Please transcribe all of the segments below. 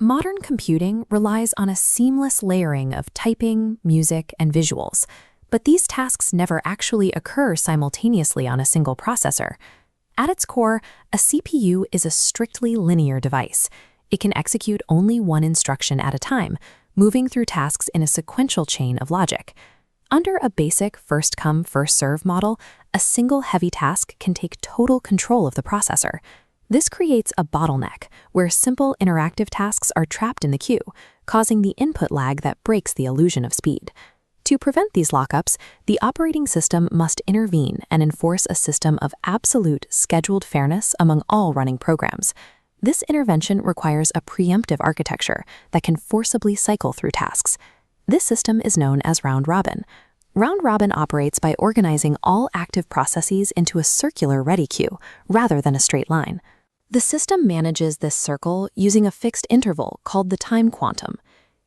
Modern computing relies on a seamless layering of typing, music, and visuals, but these tasks never actually occur simultaneously on a single processor. At its core, a CPU is a strictly linear device. It can execute only one instruction at a time, moving through tasks in a sequential chain of logic. Under a basic first-come, first-serve model, a single heavy task can take total control of the processor. This creates a bottleneck where simple interactive tasks are trapped in the queue, causing the input lag that breaks the illusion of speed. To prevent these lockups, the operating system must intervene and enforce a system of absolute scheduled fairness among all running programs. This intervention requires a preemptive architecture that can forcibly cycle through tasks. This system is known as round-robin. Round-robin operates by organizing all active processes into a circular ready queue, rather than a straight line. The system manages this circle using a fixed interval called the time quantum.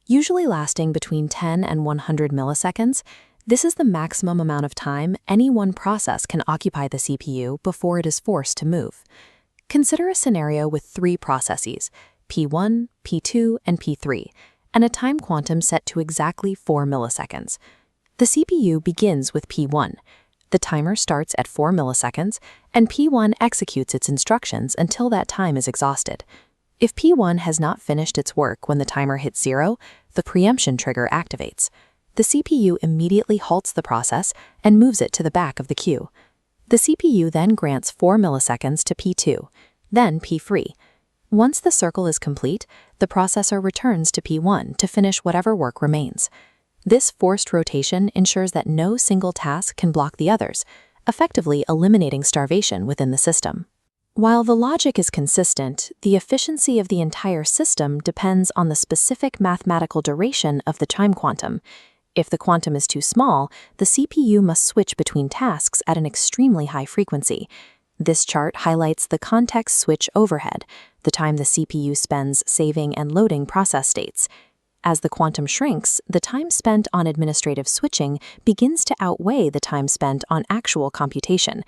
Usually lasting between 10 and 100 milliseconds, this is the maximum amount of time any one process can occupy the CPU before it is forced to move. Consider a scenario with 3 processes, P1, P2, and P3, and a time quantum set to exactly 4 milliseconds. The CPU begins with P1. The timer starts at 4 milliseconds, and P1 executes its instructions until that time is exhausted. If P1 has not finished its work when the timer hits 0, the preemption trigger activates. The CPU immediately halts the process and moves it to the back of the queue. The CPU then grants 4 milliseconds to P2, then P3. Once the circle is complete, the processor returns to P1 to finish whatever work remains. This forced rotation ensures that no single task can block the others, effectively eliminating starvation within the system. While the logic is consistent, the efficiency of the entire system depends on the specific mathematical duration of the time quantum. If the quantum is too small, the CPU must switch between tasks at an extremely high frequency. This chart highlights the context switch overhead, the time the CPU spends saving and loading process states. As the quantum shrinks, the time spent on administrative switching begins to outweigh the time spent on actual computation.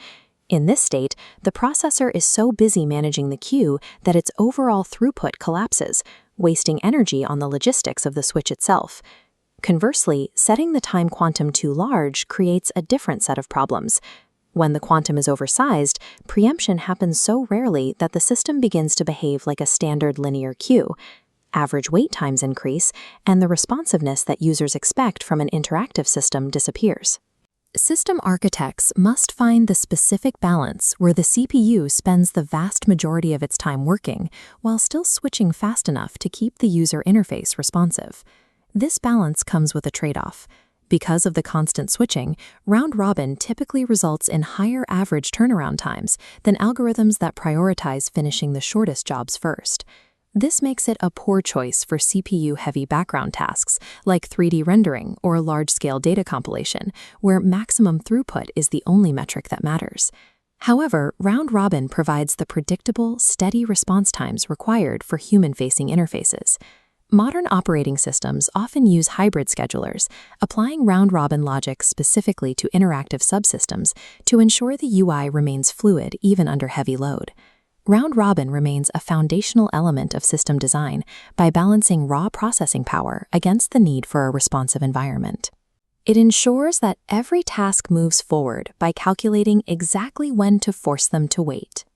In this state, the processor is so busy managing the queue that its overall throughput collapses, wasting energy on the logistics of the switch itself. Conversely, setting the time quantum too large creates a different set of problems. When the quantum is oversized, preemption happens so rarely that the system begins to behave like a standard linear queue. Average wait times increase, and the responsiveness that users expect from an interactive system disappears. System architects must find the specific balance where the CPU spends the vast majority of its time working, while still switching fast enough to keep the user interface responsive. This balance comes with a trade-off. Because of the constant switching, round-robin typically results in higher average turnaround times than algorithms that prioritize finishing the shortest jobs first. This makes it a poor choice for CPU-heavy background tasks like 3D rendering or large-scale data compilation, where maximum throughput is the only metric that matters. However, round-robin provides the predictable, steady response times required for human-facing interfaces. Modern operating systems often use hybrid schedulers, applying round-robin logic specifically to interactive subsystems to ensure the UI remains fluid even under heavy load. Round-robin remains a foundational element of system design by balancing raw processing power against the need for a responsive environment. It ensures that every task moves forward by calculating exactly when to force them to wait.